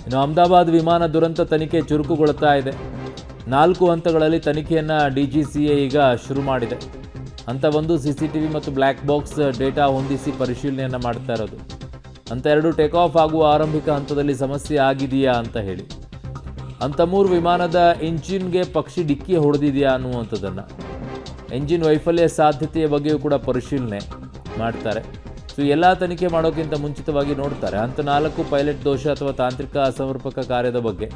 ಇನ್ನು ಅಹಮದಾಬಾದ್ ವಿಮಾನ ದುರಂತ ತನಿಖೆ ಚುರುಕುಗೊಳ್ಳುತ್ತಾ ಇದೆ. 4 ಹಂತಗಳಲ್ಲಿ ತನಿಖೆಯನ್ನು DGCA ಈಗ ಶುರು ಮಾಡಿದೆ. ಹಂತ 1 CCTV ಮತ್ತು ಬ್ಲ್ಯಾಕ್ ಬಾಕ್ಸ್ ಡೇಟಾ ಹೊಂದಿಸಿ ಪರಿಶೀಲನೆಯನ್ನು ಮಾಡ್ತಾ ಇರೋದು. ಹಂತ 2 ಟೇಕ್ ಆಫ್ ಆಗುವ ಆರಂಭಿಕ ಹಂತದಲ್ಲಿ ಸಮಸ್ಯೆ ಆಗಿದೆಯಾ ಅಂತ ಹೇಳಿ. ಹಂತ 3 ವಿಮಾನದ ಇಂಜಿನ್ಗೆ ಪಕ್ಷಿ ಡಿಕ್ಕಿ ಹೊಡೆದಿದೆಯಾ ಅನ್ನುವಂಥದ್ದನ್ನು, ಎಂಜಿನ್ ವೈಫಲ್ಯ ಸಾಧ್ಯತೆಯ ಬಗ್ಗೆಯೂ ಕೂಡ ಪರಿಶೀಲನೆ ಮಾಡ್ತಾರೆ. ಸೊ ಎಲ್ಲ ತನಿಖೆ ಮಾಡೋಕ್ಕಿಂತ ಮುಂಚಿತವಾಗಿ ನೋಡ್ತಾರೆ. ಹಂತ 4 ಪೈಲಟ್ ದೋಷ ಅಥವಾ ತಾಂತ್ರಿಕ ಅಸಮರ್ಪಕ ಕಾರ್ಯದ ಬಗ್ಗೆ.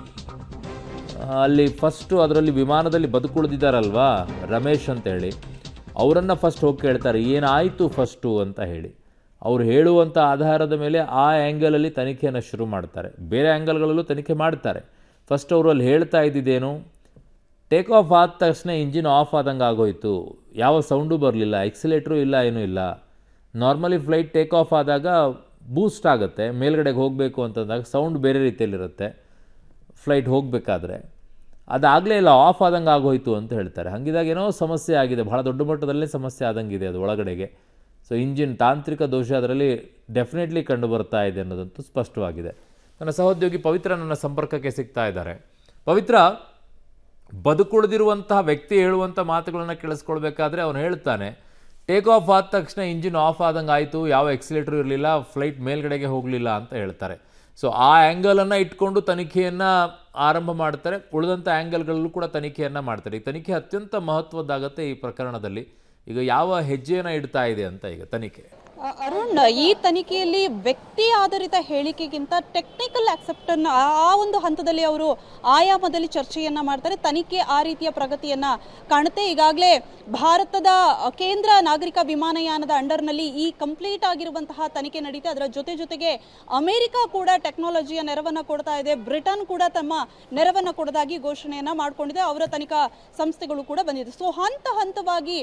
ಅಲ್ಲಿ ಫಸ್ಟು ಅದರಲ್ಲಿ ವಿಮಾನದಲ್ಲಿ ಬದುಕುಳಿದಿದ್ದಾರಲ್ವಾ ರಮೇಶ್ ಅಂತೇಳಿ, ಅವರನ್ನು ಫಸ್ಟ್ ಹೋಗಿ ಕೇಳ್ತಾರೆ ಏನಾಯಿತು ಫಸ್ಟು ಅಂತ ಹೇಳಿ. ಅವ್ರು ಹೇಳುವಂಥ ಆಧಾರದ ಮೇಲೆ ಆ ಆ್ಯಂಗಲಲ್ಲಿ ತನಿಖೆಯನ್ನು ಶುರು ಮಾಡ್ತಾರೆ. ಬೇರೆ ಆ್ಯಂಗಲ್ಗಳಲ್ಲೂ ತನಿಖೆ ಮಾಡ್ತಾರೆ. ಫಸ್ಟ್ ಅವರು ಅಲ್ಲಿ ಹೇಳ್ತಾ ಇದ್ದಿದ್ದೇನು, ಟೇಕ್ ಆಫ್ ಆದ ತಕ್ಷಣ ಇಂಜಿನ್ ಆಫ್ ಆದಂಗೆ ಆಗೋಯಿತು, ಯಾವ ಸೌಂಡು ಬರಲಿಲ್ಲ, ಎಕ್ಸಿಲೇಟ್ರು ಇಲ್ಲ, ಏನೂ ಇಲ್ಲ. ನಾರ್ಮಲಿ ಫ್ಲೈಟ್ ಟೇಕ್ ಆಫ್ ಆದಾಗ ಬೂಸ್ಟ್ ಆಗುತ್ತೆ, ಮೇಲ್ಗಡೆಗೆ ಹೋಗಬೇಕು ಅಂತಂದಾಗ ಸೌಂಡ್ ಬೇರೆ ರೀತಿಯಲ್ಲಿರುತ್ತೆ ಫ್ಲೈಟ್ ಹೋಗಬೇಕಾದ್ರೆ. ಅದಾಗಲೇ ಇಲ್ಲ, ಆಫ್ ಆದಂಗೆ ಆಗೋಯ್ತು ಅಂತ ಹೇಳ್ತಾರೆ. ಹಾಗಿದಾಗ ಏನೋ ಸಮಸ್ಯೆ ಆಗಿದೆ, ಭಾಳ ದೊಡ್ಡ ಮಟ್ಟದಲ್ಲೇ ಸಮಸ್ಯೆ ಆದಂಗಿದೆ ಅದು ಒಳಗಡೆಗೆ. ಸೊ ಇಂಜಿನ್ ತಾಂತ್ರಿಕ ದೋಷ ಅದರಲ್ಲಿ ಡೆಫಿನೆಟ್ಲಿ ಕಂಡು ಬರ್ತಾ ಇದೆ ಅನ್ನೋದಂತೂ ಸ್ಪಷ್ಟವಾಗಿದೆ. ನನ್ನ ಸಹೋದ್ಯೋಗಿ ಪವಿತ್ರ ನನ್ನ ಸಂಪರ್ಕಕ್ಕೆ ಸಿಗ್ತಾ ಇದ್ದಾರೆ. ಪವಿತ್ರ, ಬದುಕುಳಿದಿರುವಂತಹ ವ್ಯಕ್ತಿ ಹೇಳುವಂಥ ಮಾತುಗಳನ್ನು ಕೇಳಿಸ್ಕೊಳ್ಬೇಕಾದ್ರೆ ಅವನು ಹೇಳ್ತಾನೆ ಟೇಕ್ ಆಫ್ ಆದ ತಕ್ಷಣ ಇಂಜಿನ್ ಆಫ್ ಆದಂಗೆ ಆಯಿತು, ಯಾವ ಎಕ್ಸಿಲೇಟ್ರು ಇರಲಿಲ್ಲ, ಫ್ಲೈಟ್ ಮೇಲ್ಗಡೆಗೆ ಹೋಗಲಿಲ್ಲ ಅಂತ ಹೇಳ್ತಾರೆ. ಸೊ ಆ ಆ್ಯಂಗಲನ್ನು ಇಟ್ಕೊಂಡು ತನಿಖೆಯನ್ನು ಆರಂಭ ಮಾಡ್ತಾರೆ. ಉಳಿದಂಥ ಆ್ಯಂಗಲ್ಗಳಲ್ಲೂ ಕೂಡ ತನಿಖೆಯನ್ನು ಮಾಡ್ತಾರೆ. ಈ ತನಿಖೆ ಅತ್ಯಂತ ಮಹತ್ವದ್ದಾಗತ್ತೆ ಈ ಪ್ರಕರಣದಲ್ಲಿ. ಈಗ ಯಾವ ಹೆಜ್ಜೆಯನ್ನು ಇಡ್ತಾ ಇದೆ ಅಂತ ಈಗ ತನಿಖೆ? ಅರುಣ್, ಈ ತನಿಖೆಯಲ್ಲಿ ವ್ಯಕ್ತಿ ಆಧಾರಿತ ಹೇಳಿಕೆಗಿಂತ ಟೆಕ್ನಿಕಲ್ ಆಕ್ಸೆಪ್ಟನ್ನು ಆ ಒಂದು ಹಂತದಲ್ಲಿ ಅವರು ಆಯಾಮದಲ್ಲಿ ಚರ್ಚೆಯನ್ನ ಮಾಡ್ತಾರೆ. ತನಿಖೆ ಆ ರೀತಿಯ ಪ್ರಗತಿಯನ್ನ ಕಾಣುತ್ತೆ. ಈಗಾಗಲೇ ಭಾರತದ ಕೇಂದ್ರ ನಾಗರಿಕ ವಿಮಾನಯಾನದ ಅಂಡರ್ನಲ್ಲಿ ಈ ಕಂಪ್ಲೀಟ್ ಆಗಿರುವಂತಹ ತನಿಖೆ ನಡೀತೆ. ಅದರ ಜೊತೆಗೆ ಅಮೆರಿಕ ಕೂಡ ಟೆಕ್ನಾಲಜಿಯ ನೆರವನ್ನು ಕೊಡ್ತಾ ಇದೆ. ಬ್ರಿಟನ್ ಕೂಡ ತಮ್ಮ ನೆರವನ್ನು ಕೊಡೋದಾಗಿ ಘೋಷಣೆಯನ್ನ ಮಾಡಿಕೊಂಡಿದೆ. ಅವರ ತನಿಖಾ ಸಂಸ್ಥೆಗಳು ಕೂಡ ಬಂದಿದೆ. ಸೊ ಹಂತವಾಗಿ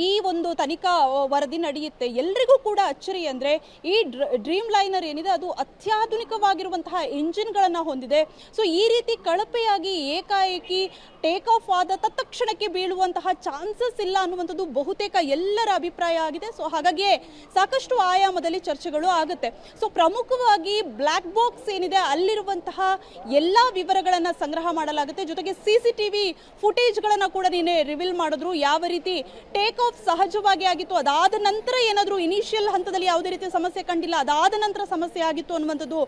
ಈ ಒಂದು ತನಿಖಾ ವರದಿ ನಡೆಯುತ್ತೆ. ಎಲ್ರಿಗೂ ಕೂಡ ಅಚ್ಚರಿ ಅಂದ್ರೆ ಈ ಡ್ರೀಮ್ ಲೈನರ್ ಏನಿದೆ ಅದು ಅತ್ಯಾಧುನಿಕವಾಗಿರುವಂತಹ ಇಂಜಿನ್ಗಳನ್ನು ಹೊಂದಿದೆ. ಸೊ ಈ ರೀತಿ ಕಳಪೆಯಾಗಿ ಏಕಾಏಕಿ ಟೇಕ್ ಆಫ್ ಆದ ತಕ್ಷಣಕ್ಕೆ ಬೀಳುವಂತಹ ಚಾನ್ಸಸ್ ಇಲ್ಲ ಅನ್ನುವಂಥದ್ದು ಬಹುತೇಕ ಎಲ್ಲರ ಅಭಿಪ್ರಾಯ ಆಗಿದೆ. ಸೊ ಹಾಗಾಗಿ ಸಾಕಷ್ಟು ಆಯಾಮದಲ್ಲಿ ಚರ್ಚೆಗಳು ಆಗುತ್ತೆ. ಸೊ ಪ್ರಮುಖವಾಗಿ ಬ್ಲ್ಯಾಕ್ ಬಾಕ್ಸ್ ಏನಿದೆ ಅಲ್ಲಿರುವಂತಹ ಎಲ್ಲಾ ವಿವರಗಳನ್ನ ಸಂಗ್ರಹ ಮಾಡಲಾಗುತ್ತೆ. ಜೊತೆಗೆ CCTV ಫುಟೇಜ್ಗಳನ್ನ ಕೂಡ ನೀನೆ ರಿವೀಲ್ ಮಾಡಿದ್ರು. ಯಾವ ರೀತಿ ಟೇಕ್ ಆಫ್ ಸಹಜವಾಗಿ ಆಗಿತ್ತು, ಅದಾದ ನಂತರ ಏನಾದರೂ ಇನಿಷಿಯಲ್ ಹಂತದಲ್ಲಿ ಯಾವುದೇ ರೀತಿಯ ಸಮಸ್ಯೆ ಕಂಡಿಲ್ಲ, ಅದಾದ ನಂತರ ಸಮಸ್ಯೆ ಆಗಿತ್ತು ಅನ್ನುವಂಥದ್ದು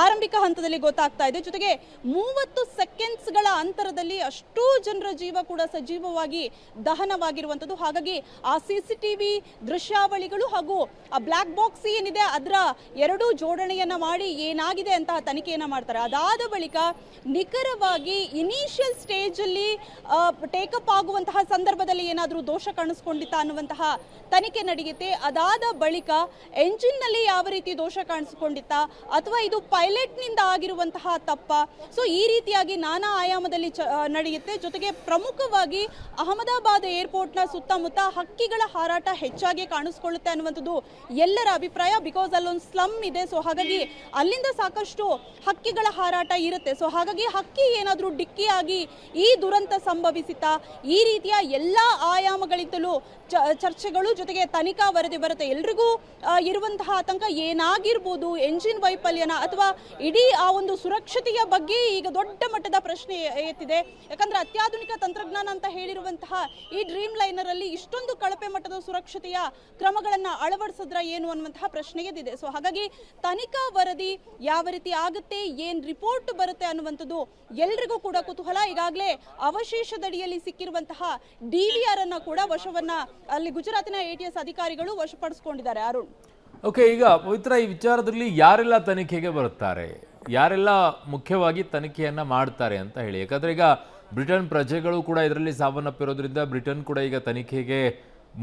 ಆರಂಭಿಕ ಹಂತದಲ್ಲಿ ಗೊತ್ತಾಗ್ತಾ ಇದೆ. ಜೊತೆಗೆ 30 ಸೆಕೆಂಡ್ಸ್ಗಳ ಅಂತರದಲ್ಲಿ ಅಷ್ಟೂ ಜನರ ಜೀವ ಕೂಡ ಸಜೀವವಾಗಿ ದಹನವಾಗಿರುವಂಥದ್ದು. ಹಾಗಾಗಿ ಆ CCTV ದೃಶ್ಯಾವಳಿಗಳು ಹಾಗೂ ಆ ಬ್ಲ್ಯಾಕ್ ಬಾಕ್ಸ್ ಏನಿದೆ ಅದರ ಎರಡೂ ಜೋಡಣೆಯನ್ನ ಮಾಡಿ ಏನಾಗಿದೆ ಅಂತ ತನಿಖೆಯನ್ನ ಮಾಡ್ತಾರೆ. ಅದಾದ ಬಳಿಕ ನಿಖರವಾಗಿ ಇನಿಷಿಯಲ್ ಸ್ಟೇಜ್ ಅಲ್ಲಿ ಟೇಕಪ್ ಆಗುವಂತಹ ಸಂದರ್ಭದಲ್ಲಿ ಏನಾದರೂ ದೋಷ ಕಾಣಿಸ್ಕೊಂಡಿತ್ತಾ ಅನ್ನುವಂತಹ ತನಿಖೆ ನಡೆಯುತ್ತೆ. ಅದಾದ ಬಳಿಕ ಎಂಜಿನ್ ನಲ್ಲಿ ಯಾವ ರೀತಿ ದೋಷ ಕಾಣಿಸಿಕೊಂಡಿತ್ತ ಅಥವಾ ಇದು ಪೈಲಟ್ ನಿಂದ ಆಗಿರುವಂತಹ ತಪ್ಪ. ಸೊ ಈ ರೀತಿಯಾಗಿ ನಾನಾ ಆಯಾಮದಲ್ಲಿ ನಡೆಯುತ್ತೆ. ಜೊತೆಗೆ ಪ್ರಮುಖವಾಗಿ ಅಹಮದಾಬಾದ್ ಏರ್ಪೋರ್ಟ್ ನ ಸುತ್ತಮುತ್ತ ಹಕ್ಕಿಗಳ ಹಾರಾಟ ಹೆಚ್ಚಾಗಿ ಕಾಣಿಸ್ಕೊಳ್ಳುತ್ತೆ ಅನ್ನುವಂಥದ್ದು ಎಲ್ಲರ ಅಭಿಪ್ರಾಯ. ಬಿಕಾಸ್ ಅಲ್ಲೊಂದು ಸ್ಲಮ್ ಇದೆ. ಸೊ ಹಾಗಾಗಿ ಅಲ್ಲಿಂದ ಸಾಕಷ್ಟು ಹಕ್ಕಿಗಳ ಹಾರಾಟ ಇರುತ್ತೆ. ಸೊ ಹಾಗಾಗಿ ಹಕ್ಕಿ ಏನಾದರೂ ಡಿಕ್ಕಿಯಾಗಿ ಈ ದುರಂತ ಸಂಭವಿಸಿತಾ, ಈ ರೀತಿಯ ಎಲ್ಲಾ ಆಯಾಮಗಳಿಂದಲೂ ಚರ್ಚೆಗಳು ಜೊತೆಗೆ ತನಿಖಾ ವರದಿ ಬರುತ್ತೆ. ಎಲ್ರಿಗೂ ಇರುವಂತಹ ಆತಂಕ ಏನಾಗಿರ್ಬೋದು, ಎಂಜಿನ್ ವೈಫಲ್ಯನ ಅಥವಾ ಇಡೀ ಆ ಒಂದು ಸುರಕ್ಷತೆಯ ಬಗ್ಗೆ ಈಗ ದೊಡ್ಡ ಮಟ್ಟದ ಪ್ರಶ್ನೆ ಎತ್ತಿದೆ. ಯಾಕಂದ್ರೆ ಅತ್ಯಾಧುನಿಕ ತಂತ್ರಜ್ಞಾನ ಅಂತ ಹೇಳಿರುವಂತಹ ಈ ಡ್ರೀಮ್ ಲೈನರ್ ಅಲ್ಲಿ ಇಷ್ಟೊಂದು ಕಳಪೆ ಮಟ್ಟದ ಸುರಕ್ಷತೆಯ ಕ್ರಮಗಳನ್ನ ಅಳವಡಿಸಿದ್ರ ಏನು ಅನ್ನುವಂತಹ ಪ್ರಶ್ನೆ ಎದ್ದಿದೆ. ಸೊ ಹಾಗಾಗಿ ತನಿಖಾ ವರದಿ ಯಾವ ರೀತಿ ಆಗುತ್ತೆ, ಏನ್ ರಿಪೋರ್ಟ್ ಬರುತ್ತೆ ಅನ್ನುವಂಥದ್ದು ಎಲ್ರಿಗೂ ಕೂಡ ಕುತೂಹಲ. ಈಗಾಗಲೇ ಅವಶೇಷದಡಿಯಲ್ಲಿ ಸಿಕ್ಕಿರುವಂತಹ DVR ಅನ್ನ ಕೂಡ ವಶವನ್ನ ಅಲ್ಲಿ ಗುಜರಾತಿನ ATS ಅಧಿಕಾರಿಗಳು ವಶಪಡಿಸಿಕೊಂಡಿದ್ದಾರೆ. ಅರುಣ್, ಓಕೆ, ಈಗ ಪವಿತ್ರ, ಈ ವಿಚಾರದಲ್ಲಿ ಯಾರೆಲ್ಲ ತನಿಖೆಗೆ ಬರುತ್ತಾರೆ, ಯಾರೆಲ್ಲ ಮುಖ್ಯವಾಗಿ ತನಿಖೆಯನ್ನು ಮಾಡ್ತಾರೆ ಅಂತ ಹೇಳಿ? ಯಾಕಂದರೆ ಈಗ ಬ್ರಿಟನ್ ಪ್ರಜೆಗಳು ಕೂಡ ಇದರಲ್ಲಿ ಸಾವನ್ನಪ್ಪಿರೋದ್ರಿಂದ ಬ್ರಿಟನ್ ಕೂಡ ಈಗ ತನಿಖೆಗೆ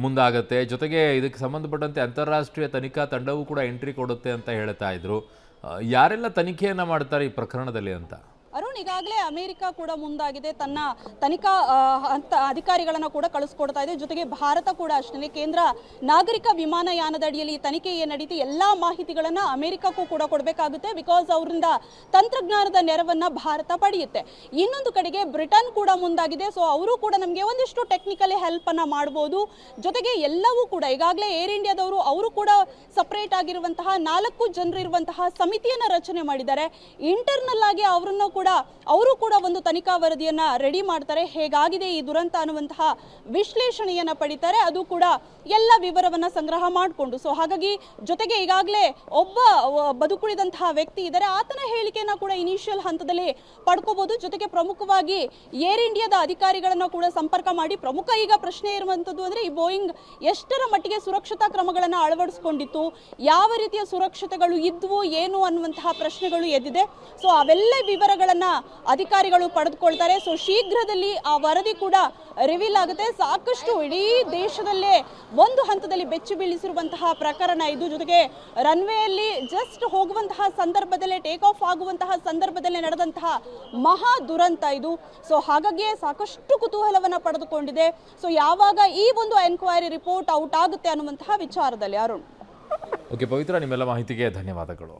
ಮುಂದಾಗತ್ತೆ. ಜೊತೆಗೆ ಇದಕ್ಕೆ ಸಂಬಂಧಪಟ್ಟಂತೆ ಅಂತಾರಾಷ್ಟ್ರೀಯ ತನಿಖಾ ತಂಡವೂ ಕೂಡ ಎಂಟ್ರಿ ಕೊಡುತ್ತೆ ಅಂತ ಹೇಳ್ತಾ ಇದ್ರು. ಯಾರೆಲ್ಲ ತನಿಖೆಯನ್ನು ಮಾಡ್ತಾರೆ ಈ ಪ್ರಕರಣದಲ್ಲಿ ಅಂತ? ಅರುಣ್, ಅರುಣ್, ಈಗಾಗಲೇ ಅಮೆರಿಕ ಕೂಡ ಮುಂದಾಗಿದೆ, ತನ್ನ ತನಿಖಾ ಅಧಿಕಾರಿಗಳನ್ನ ಕೂಡ ಕಳಿಸ್ಕೊಡ್ತಾ ಇದೆ. ಜೊತೆಗೆ ಭಾರತ ಕೂಡ ಅಷ್ಟೇ ಕೇಂದ್ರ ನಾಗರಿಕ ವಿಮಾನಯಾನದ ಅಡಿಯಲ್ಲಿ ಈ ತನಿಖೆ ಏನು ನಡೀತಿ ಎಲ್ಲಾ ಮಾಹಿತಿಗಳನ್ನ ಅಮೆರಿಕಕ್ಕೂ ಕೂಡ ಕೊಡಬೇಕಾಗುತ್ತೆ. ಬಿಕಾಸ್ ಅವರಿಂದ ತಂತ್ರಜ್ಞಾನದ ನೆರವನ್ನ ಭಾರತ ಪಡೆಯುತ್ತೆ. ಇನ್ನೊಂದು ಕಡೆಗೆ ಬ್ರಿಟನ್ ಕೂಡ ಮುಂದಾಗಿದೆ. ಸೊ ಅವರು ಕೂಡ ನಮಗೆ ಒಂದಿಷ್ಟು ಟೆಕ್ನಿಕಲಿ ಹೆಲ್ಪ್ ಅನ್ನ ಮಾಡಬಹುದು. ಜೊತೆಗೆ ಎಲ್ಲವೂ ಕೂಡ ಈಗಾಗಲೇ ಏರ್ ಇಂಡಿಯಾದವರು ಅವರು ಕೂಡ ಸಪರೇಟ್ ಆಗಿರುವಂತಹ 4 ಜನರಿರುವಂತಹ ಸಮಿತಿಯನ್ನ ರಚನೆ ಮಾಡಿದ್ದಾರೆ. ಇಂಟರ್ನಲ್ ಆಗಿ ಅವರು ಕೂಡ ಒಂದು ತನಿಖಾ ವರದಿಯನ್ನ ರೆಡಿ ಮಾಡ್ತಾರೆ. ಹೇಗಾಗಿದೆ ಈ ದುರಂತ ಅನ್ನುವಂತಹ ವಿಶ್ಲೇಷಣೆಯನ್ನ ಪಡಿತಾರೆ. ಅದು ಕೂಡ ಎಲ್ಲ ವಿವರವನ್ನ ಸಂಗ್ರಹ ಮಾಡಿಕೊಂಡು. ಸೊ ಹಾಗಾಗಿ ಜೊತೆಗೆ ಈಗಾಗಲೇ ಒಬ್ಬ ಬದುಕುಳಿದಂತಹ ವ್ಯಕ್ತಿ ಇದ್ದಾರೆ, ಆತನ ಹೇಳಿಕೆಯನ್ನ ಕೂಡ ಇನಿಷಿಯಲ್ ಹಂತದಲ್ಲಿ ಪಡ್ಕೋಬಹುದು. ಜೊತೆಗೆ ಪ್ರಮುಖವಾಗಿ ಏರ್ ಇಂಡಿಯಾದ ಅಧಿಕಾರಿಗಳನ್ನ ಕೂಡ ಸಂಪರ್ಕ ಮಾಡಿ ಪ್ರಮುಖ ಈಗ ಪ್ರಶ್ನೆ ಇರುವಂತದ್ದು ಅಂದ್ರೆ ಈ ಬೋಯಿಂಗ್ ಎಷ್ಟರ ಮಟ್ಟಿಗೆ ಸುರಕ್ಷತಾ ಕ್ರಮಗಳನ್ನ ಅಳವಡಿಸಿಕೊಂಡಿತ್ತು, ಯಾವ ರೀತಿಯ ಸುರಕ್ಷತೆಗಳು ಇದ್ವು ಏನು ಅನ್ನುವಂತಹ ಪ್ರಶ್ನೆಗಳು ಎದ್ದಿದೆ. ಸೊ ಅವೆಲ್ಲ ವಿವರಗಳನ್ನ ಅಧಿಕಾರಿಗಳು ಪಡೆದುಕೊಳ್ತಾರೆ. ಸೊ ಶೀಘ್ರದಲ್ಲಿ ಆ ವರದಿ ಕೂಡ ರಿವೀಲ್ ಆಗುತ್ತೆ. ಸಾಕಷ್ಟು ಇಡೀ ದೇಶದಲ್ಲೇ ಒಂದು ಹಂತದಲ್ಲಿ ಬೆಚ್ಚಿ ಬೀಳಿಸಿರುವಂತಹ ಪ್ರಕರಣ ಇದು. ಜೊತೆಗೆ ರನ್ವೇಯಲ್ಲಿ ಜಸ್ಟ್ ಹೋಗುವಂತಹ ಸಂದರ್ಭದಲ್ಲೇ ಟೇಕ್ ಆಫ್ ಆಗುವಂತಹ ಸಂದರ್ಭದಲ್ಲೇ ನಡೆದಂತಹ ಮಹಾ ದುರಂತ ಇದು. ಸೊ ಹಾಗಾಗಿ ಸಾಕಷ್ಟು ಕುತೂಹಲವನ್ನ ಪಡೆದುಕೊಂಡಿದೆ. ಸೊ ಯಾವಾಗ ಈ ಒಂದು ಎನ್ಕ್ವೈರಿ ರಿಪೋರ್ಟ್ ಔಟ್ ಆಗುತ್ತೆ ಅನ್ನುವಂತಹ ವಿಚಾರದಲ್ಲಿ ಅರುಣ್. ಓಕೆ ಪವಿತ್ರ, ನಿಮ್ಮೆಲ್ಲ ಮಾಹಿತಿಗೆ ಧನ್ಯವಾದಗಳು.